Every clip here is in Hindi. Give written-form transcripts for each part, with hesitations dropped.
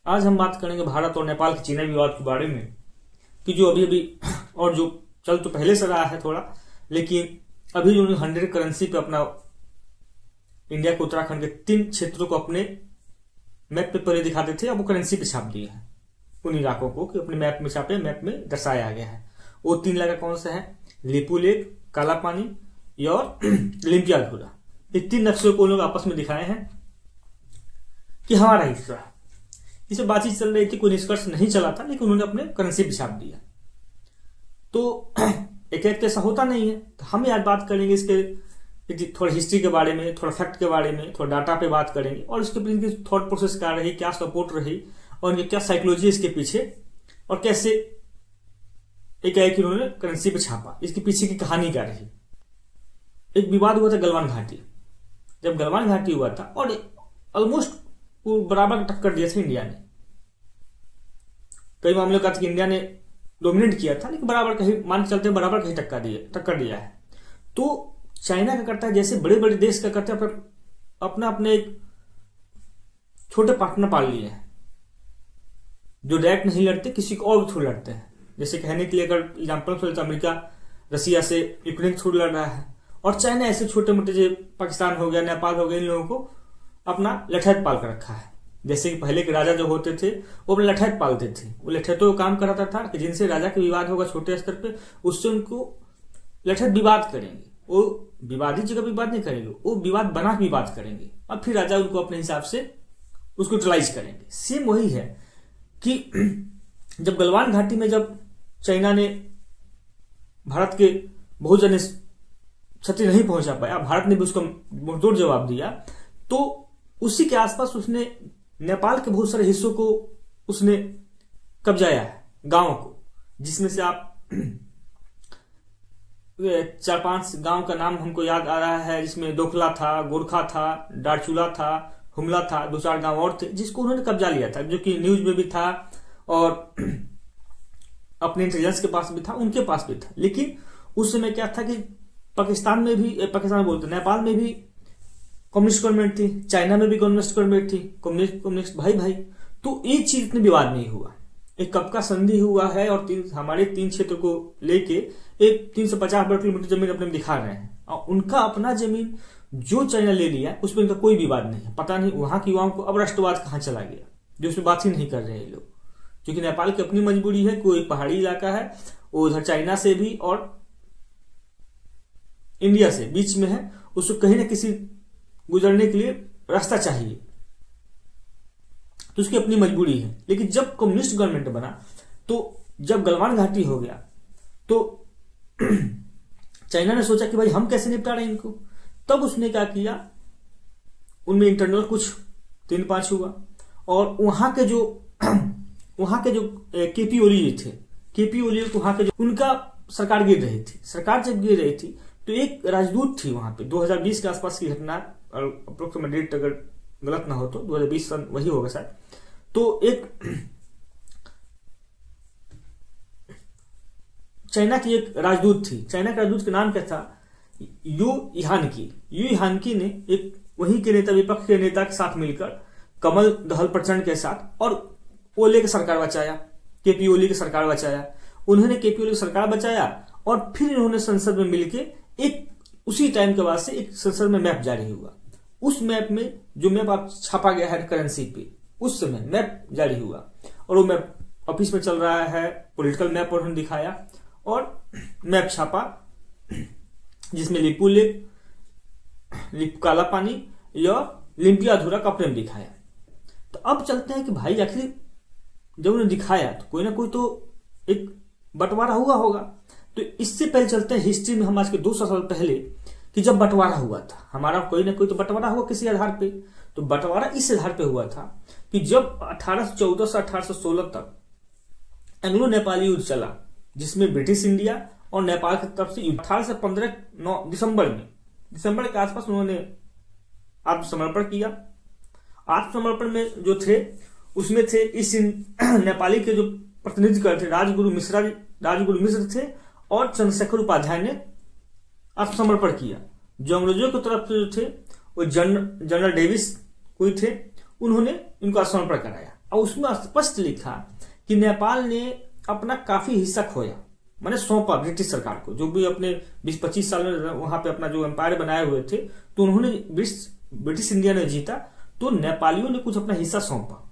आज हम बात करेंगे भारत और नेपाल के चीना विवाद के बारे में कि जो अभी अभी और जो चल तो पहले से रहा है थोड़ा, लेकिन अभी जो 100 करेंसी पे अपना इंडिया को उत्तराखंड के 3 क्षेत्रों को अपने मैप पे पहले दिखाते थे, अब वो करेंसी पे छाप दिए हैं उन इलाकों को कि अपने मैप में छापे, मैप में दर्शाया गया है। वो 3 इलाका कौन सा है? लिपू लेक, काला पानी और लिम्पियाधुरा। ये 3 नक्शे को लोग आपस में दिखाए हैं कि हमारा हिस्सा। इसे बातचीत चल रही थी, कोई निष्कर्ष नहीं चला था, लेकिन उन्होंने अपने करेंसी पे छाप दिया। तो एक तो ऐसा होता नहीं है। तो हम आज बात करेंगे इसके थोड़ा हिस्ट्री के बारे में, थोड़ा फैक्ट के बारे में, थोड़ा डाटा पे बात करेंगे और इसके इनकी थॉट प्रोसेस क्या रही, क्या सपोर्ट रही और इनकी क्या साइकोलॉजी इसके पीछे और कैसे एक है कि उन्होंने करेंसी पे छापा, इसके पीछे की कहानी क्या रही। एक विवाद हुआ था गलवान घाटी। जब गलवान घाटी हुआ था और ऑलमोस्ट बराबर टक्कर दिया था इंडिया ने। कई मामलों का इंडिया ने डोमिनेट किया था, लेकिन बराबर कहीं मान के चलते बराबर कहीं टक्कर दिया है। तो चाइना का करता है जैसे बड़े बड़े देश का करते हैं, अपना अपने एक छोटे पार्टनर पाल लिए हैं जो डायरेक्ट नहीं लड़ते, किसी को और थ्रू लड़ते हैं। जैसे कहने के लिए अगर एग्जाम्पल तो अमेरिका रसिया से यूक्रेन थ्रू लड़ रहा है और चाइना ऐसे छोटे मोटे जो पाकिस्तान हो गया, नेपाल हो गया, इन लोगों को अपना लठैत पाल कर रखा है। जैसे कि पहले के राजा जो होते थे वो अपने लठैत पालते थे, वो लठैतों का काम कराता था कि जिनसे राजा के विवाद होगा छोटे स्तर पे, उससे उनको लठैत विवाद करेंगे। वो विवादित जगह विवाद नहीं करेंगे, वो विवाद बना के विवाद करेंगे और फिर राजा उनको अपने हिसाब से उसको यूटिलाइज करेंगे। सेम वही है कि जब गलवान घाटी में जब चाइना ने भारत के बहुत जने क्षति नहीं पहुंचा पाया, भारत ने भी उसका मुंहतोड़ जवाब दिया, तो उसी के आसपास उसने नेपाल के बहुत सारे हिस्सों को उसने कब्जाया है, गांवों को, जिसमें से आप 4-5 गांव का नाम हमको याद आ रहा है, जिसमें दोखला था, गोरखा था, डारचूला था, हुमला था, 2-4 गांव और थे जिसको उन्होंने कब्जा लिया था, जो कि न्यूज में भी था और अपने इंटेलिजेंस के पास भी था, उनके पास भी था। लेकिन उस समय क्या था कि पाकिस्तान में भी, पाकिस्तान बोलते नेपाल में भी कम्युनिस्ट गवर्नमेंट थी, चाइना में भी कम्युनिस्ट गवर्नमेंट थी, कम्युनिस्ट भाई। तो एक चीज इतने विवाद नहीं हुआ। एक कब का संधि हुआ है और हमारे 3 क्षेत्र को लेके एक 350 वर्ग किलोमीटर जमीन अपने दिखा रहे हैं और उनका अपना जमीन जो चाइना ले लिया उस पर इनका कोई विवाद नहीं है। पता नहीं वहां की युवाओं को अब राष्ट्रवाद कहां चला गया, जो उसमें बात ही नहीं कर रहे हैं लोग, क्योंकि नेपाल की अपनी मजबूरी है, कोई पहाड़ी इलाका है, वो उधर चाइना से भी और इंडिया से बीच में है, उसको कहीं ना किसी गुजरने के लिए रास्ता चाहिए, तो उसकी अपनी मजबूरी है। लेकिन जब कम्युनिस्ट गवर्नमेंट बना, तो जब गलवान घाटी हो गया, तो चाइना ने सोचा कि भाई हम कैसे निपटा रहे हैं इनको। तब उसने क्या किया, उनमें इंटरनल कुछ 3-5 हुआ और वहां के जो केपी ओली थे, केपी ओली वहां के जो उनका सरकार गिर रही थी। सरकार जब गिर रही थी तो एक राजदूत थी वहां पे, 2020 के आसपास की घटना, अप्रोक्सीमेट डेट अगर गलत ना हो तो 2020 सन वही होगा शायद। तो एक चाइना की एक राजदूत थी, चाइना के राजदूत का नाम क्या था? यू इहानकी ने एक वहीं के नेता, विपक्ष के नेता के साथ मिलकर कमल दहल प्रचंड के साथ और ओली की सरकार बचाया, केपी ओली की सरकार बचाया। उन्होंने केपी ओली की सरकार बचाया और फिर इन्होंने संसद में मिलकर एक उसी टाइम के बाद से एक संसद में मैप जारी हुआ। उस मैप में जो मैप आप छापा गया है करेंसी पे, उस समय मैप जारी हुआ और वो मैप ऑफिस में चल रहा है, पॉलिटिकल मैप उन्होंने दिखाया और मैप छापा, जिसमें लिपू लेक, काला पानी या लिम्पियाधुरा का अपने दिखाया। तो अब चलते हैं कि भाई आखिर जब उन्हें दिखाया तो कोई ना कोई तो एक बंटवारा हुआ होगा। तो इससे पहले चलते हैं हिस्ट्री में, हम आज के 200 साल पहले कि जब बंटवारा हुआ था, हमारा कोई ना कोई तो बंटवारा हुआ किसी आधार पे। तो बंटवारा इस आधार पे हुआ था कि जब 1814 से 1816 तक एंग्लो नेपाली युद्ध चला, जिसमें ब्रिटिश इंडिया और नेपाल की तरफ से 18 से 15 दिसंबर के आसपास उन्होंने आत्मसमर्पण किया। आत्मसमर्पण में जो थे उसमें थे इस नेपाली के जो प्रतिनिधि करते राजगुरु मिश्र थे और चंद्रशेखर उपाध्याय ने आत्मसमर्पण किया। जो अंग्रेजों की तरफ से जो थे वो जनरल डेविस कोई थे, उन्होंने इनको आत्मसमर्पण कराया। और उसमें स्पष्ट लिखा कि नेपाल ने अपना काफी हिस्सा खोया, मैंने सौंपा ब्रिटिश सरकार को। जो भी अपने 20-25 साल में वहां पे अपना जो एम्पायर बनाए हुए थे, तो उन्होंने ब्रिटिश इंडिया ने जीता, तो नेपालियों ने कुछ अपना हिस्सा सौंपा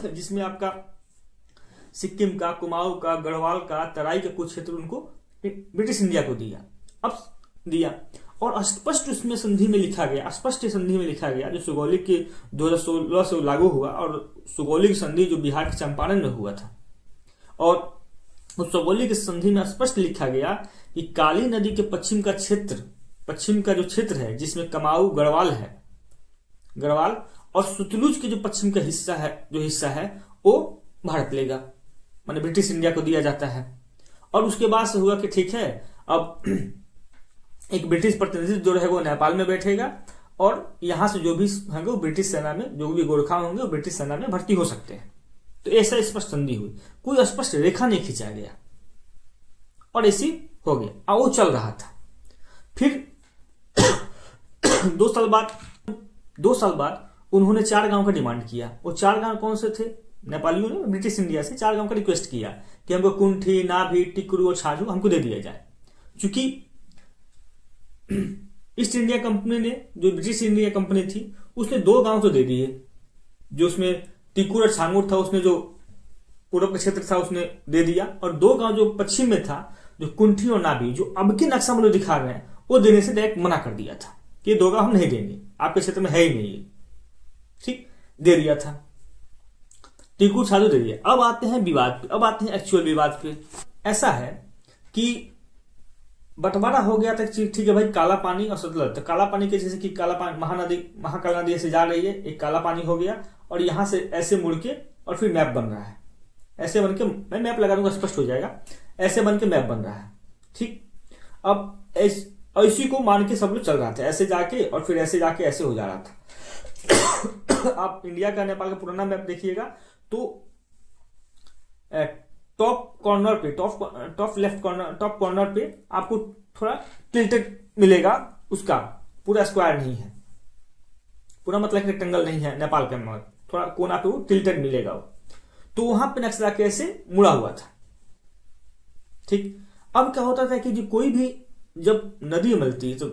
जिसमें आपका सिक्किम का, कुमाऊं का, गढ़वाल का, तराई का कुछ क्षेत्र उनको ब्रिटिश इंडिया को दिया। अब दिया और स्पष्ट उसमें संधि में लिखा गया, स्पष्ट संधि में लिखा गया, जो सुगौलिक के 2016 से लागू हुआ, और सुगौलिक संधि जो बिहार के चंपारण में हुआ था, और उस सुगौलिक संधि में स्पष्ट लिखा गया कि काली नदी के पश्चिम का जो क्षेत्र है, जिसमें कमाऊ गढ़वाल है, गढ़वाल और सतलुज के जो पश्चिम का हिस्सा है वो भारत लेगा, माने ब्रिटिश इंडिया को दिया जाता है। और उसके बाद से हुआ कि ठीक है, अब एक ब्रिटिश प्रतिनिधि जो रहेगा वो नेपाल में बैठेगा, और यहां से जो भी होंगे वो ब्रिटिश सेना में, जो भी गोरखा होंगे वो ब्रिटिश सेना में भर्ती हो सकते हैं। तो ऐसा स्पष्ट संधि हुई, कोई स्पष्ट रेखा नहीं खींचा गया, और ऐसी हो गया। और वो चल रहा था। फिर 2 साल बाद उन्होंने 4 गांव का डिमांड किया। वो 4 गांव कौन से थे? नेपालियों ने ब्रिटिश इंडिया से 4 गांव का रिक्वेस्ट किया कि हमको कुंठी, नाभी, टिकरू और छाजू हमको दे दिया जाए। चूंकि ईस्ट इंडिया कंपनी ने, जो ब्रिटिश इंडिया कंपनी थी, उसने 2 गांव तो दे दिए, जो उसमें टिकुर और छांगुर था, उसने जो पूर्व का क्षेत्र था उसने दे दिया, और 2 गांव जो पश्चिम में था, जो कुंठी और नाभी, जो अब के नक्शा में लोग दिखा रहे हैं, वो देने से डायरेक्ट मना कर दिया था कि ये 2 गांव हम नहीं देंगे, आपके क्षेत्र में है ही नहीं, ठीक, दे दिया था। टिकुर छाजू दे दिया। अब आते हैं विवाद पे, अब आते हैं एक्चुअल विवाद पे। ऐसा है कि बंटवारा हो गया था, ठीक है भाई, काला पानी और सतलज। तो काला पानी के जैसे कि काला पानी महाकाला नदी से जा रही है, एक काला पानी हो गया, और यहां से ऐसे मुड़ के और फिर मैप बन रहा है, ऐसे बन के, मैं मैप लगा दूंगा स्पष्ट हो जाएगा, ऐसे बन के मैप बन रहा है, ठीक। अब इसी को मान के सब लोग चल रहा था, ऐसे जाके और फिर ऐसे जाके ऐसे हो जा रहा था। आप इंडिया का, नेपाल का पुराना मैप देखिएगा तो टॉप कॉर्नर पे, top left corner, top corner पे आपको थोड़ा टिल्टेड मिलेगा, उसका पूरा स्क्वायर नहीं है, पूरा मतलब रेक्टेंगल नहीं है नेपाल का मैप, थोड़ा कोना पे वो टिल्टेड मिलेगा वो। तो वहां पे नक्शा कैसे मुड़ा हुआ था, ठीक। अब क्या होता था कि जो कोई भी जब नदी मिलती है, तो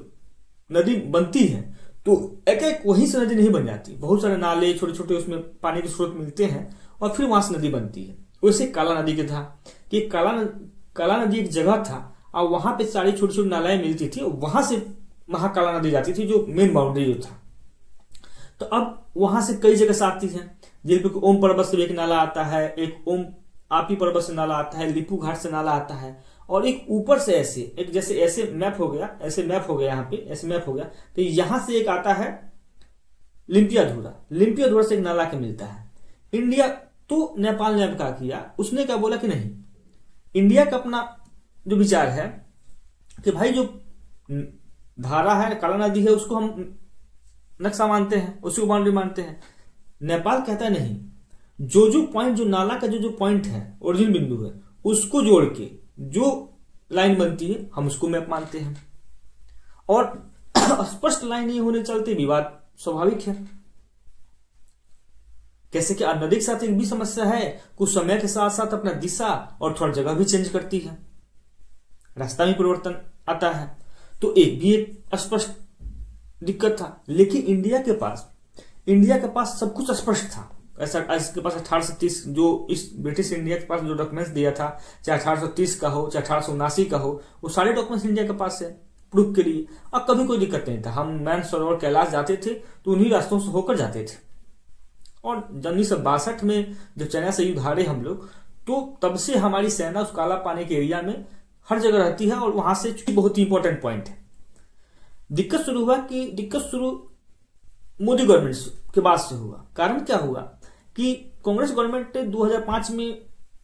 नदी बनती है, तो एक एक वहीं से नदी नहीं बन जाती, बहुत सारे नाले छोटे छोटे उसमें पानी के स्रोत मिलते हैं, और फिर वहां से नदी बनती है। वैसे काला नदी के था कि काला नदी एक जगह था, और वहां पे सारी छोटी छोटी नालाएं मिलती थी, और वहां से महाकाला नदी जाती थी, जो मेन बाउंड्री जो था। तो अब वहां से कई जगह से आती है, जिसपे ओम पर्वत से एक नाला आता है, एक ओम आपी पर्वत से नाला आता है, लिपू घाट से नाला आता है, और एक ऊपर से ऐसे एक, जैसे ऐसे मैप हो गया, ऐसे मैप हो गया, यहाँ पे ऐसे मैप हो गया, तो यहां से एक आता है लिम्पिया धुरा से एक नाला के मिलता है इंडिया। तो नेपाल ने अब क्या किया, उसने क्या बोला कि नहीं, इंडिया का अपना जो विचार है कि भाई जो धारा है, काला नदी है, उसको हम नक्शा मानते हैं, उसको बाउंड्री मानते हैं। नेपाल कहता है नहीं, जो पॉइंट, जो नाला का जो पॉइंट है, ओरिजिन बिंदु है, उसको जोड़ के जो लाइन बनती है हम उसको मैप मानते हैं। और स्पष्ट लाइन नहीं होने चलते विवाद स्वाभाविक है। कैसे कि नदी के साथ एक भी समस्या है, कुछ समय के साथ साथ अपना दिशा और थोड़ा जगह भी चेंज करती है, रास्ता में परिवर्तन आता है, तो एक स्पष्ट दिक्कत था। लेकिन इंडिया के पास सब कुछ स्पष्ट था। ऐसा इसके पास 1830 जो इस ब्रिटिश इंडिया के पास जो डॉक्यूमेंट्स दिया था, चाहे 1830 का हो, चाहे 1879 का हो, वो सारे डॉक्यूमेंट्स इंडिया के पास है प्रूफ के लिए। और कभी कोई दिक्कत नहीं था। हम मानसरोवर कैलाश जाते थे तो उन्हीं रास्तों से होकर जाते थे। और 1962 में जब चाइना से युद्ध हारे हम लोग, तो तब से हमारी सेना उस काला पानी के एरिया में हर जगह रहती है, और वहां से बहुत ही इंपॉर्टेंट पॉइंट है। दिक्कत शुरू मोदी गवर्नमेंट के बाद से हुआ। कारण क्या हुआ कि कांग्रेस गवर्नमेंट ने 2005 में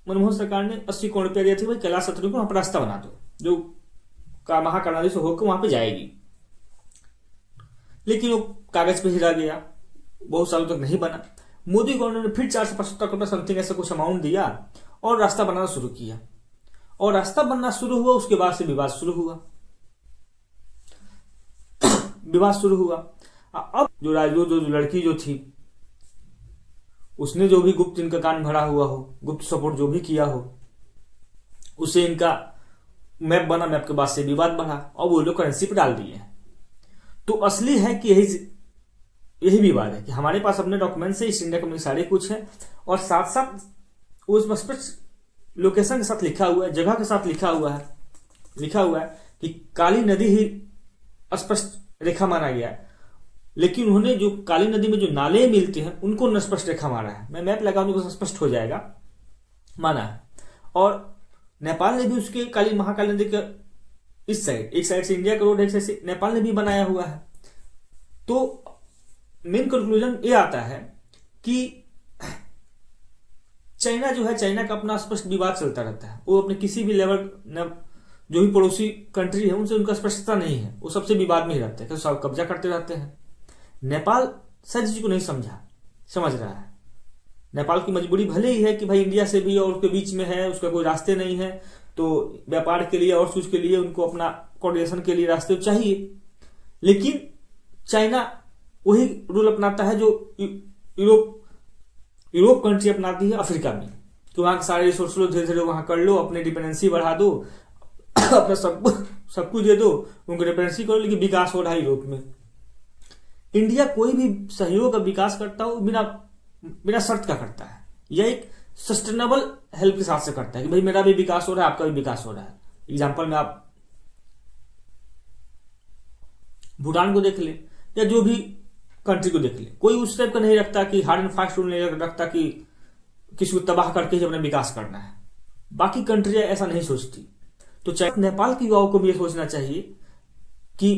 मनमोहन सरकार ने 80 करोड़ रुपया दिया था, भाई कैलाश यात्रियों को वहां पर रास्ता बना दो, जो महाकाला नदी से होकर वहां पे जाएगी। लेकिन वो कागज पे ही रह गया, बहुत सालों तक नहीं बना। मोदी गवर्नमेंट ने फिर 475 करोड़ समथिंग ऐसा कुछ अमाउंट दिया और रास्ता बनाना शुरू किया। और रास्ता बनना शुरू हुआ, उसके बाद से विवाद शुरू हुआ। अब जो लड़की जो थी, उसने जो भी गुप्त इनका कान भरा हुआ हो, गुप्त सपोर्ट जो भी किया हो, उसे इनका मैप बना, मैप के बाद से विवाद बढ़ा और वो लोग करेंसी पे डाल दिए। तो असली है कि यही विवाद है कि हमारे पास अपने डॉक्यूमेंट्स है, ईस्ट इंडिया कंपनी सारे कुछ है, और साथ साथ उस स्पष्ट लोकेशन के साथ लिखा हुआ है, जगह के साथ लिखा हुआ है कि काली नदी ही स्पष्ट रेखा माना गया है। लेकिन उन्होंने जो काली नदी में जो नाले मिलते हैं उनको न स्पष्ट रेखा माना है। मैं मैप लगाऊंगी तो स्पष्ट हो जाएगा, माना है। और नेपाल ने भी उसके महाकाली नदी के इस साइड, एक साइड से इंडिया का रोड है, एक साइड से नेपाल ने भी बनाया हुआ है। तो मेन कंक्लूजन ये आता है कि चाइना जो है, चाइना का अपना स्पष्ट विवाद चलता रहता है। वो अपने किसी भी लेवल, जो भी पड़ोसी कंट्री है उनसे उनका स्पष्टता नहीं है, वो सबसे विवाद में ही रहते हैं, सब कब्जा करते रहते हैं। नेपाल शायद चीज को नहीं समझ रहा है। नेपाल की मजबूरी भले ही है कि भाई इंडिया से भी और उसके बीच में है, उसका कोई रास्ते नहीं है, तो व्यापार के लिए और चीज के लिए उनको अपना कोऑर्डिनेशन के लिए रास्ते चाहिए। लेकिन चाइना वही रूल अपनाता है जो यूरोप कंट्री अपनाती है अफ्रीका में, तो वहां के सारे रिसोर्स लो, धीरे धीरे वहां कर लो, अपने डिपेंडेंसी बढ़ा दो, अपना सब कुछ दे दो, उनको डिपेंडेंसी करो, लेकिन विकास हो रहा है यूरोप में। इंडिया कोई भी सहयोग का विकास करता हो बिना शर्त का करता है, यह एक सस्टेनेबल हेल्प के साथ से करता है कि भाई मेरा भी विकास हो रहा है, आपका भी विकास हो रहा है। एग्जाम्पल में आप भूटान को देख ले या जो भी कंट्री को देख ले, कोई उस टाइप का नहीं रखता कि हार्ड एंड फास्ट रूल नहीं रखता कि किसी को तबाह करके ही अपना विकास करना है। बाकी कंट्रियां ऐसा नहीं सोचती। तो नेपाल के युवाओं को भी ये सोचना चाहिए कि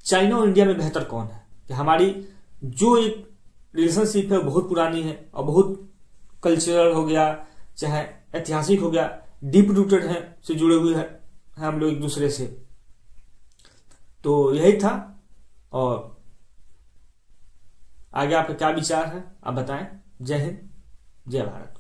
चाइना और इंडिया में बेहतर कौन है, कि हमारी जो एक रिलेशनशिप है बहुत पुरानी है और बहुत कल्चरल हो गया, चाहे ऐतिहासिक हो गया, डीप रूटेड है, से जुड़े हुए हैं हम लोग एक दूसरे से। तो यही था, और आगे आपका क्या विचार है आप बताएं। जय हिंद, जय भारत।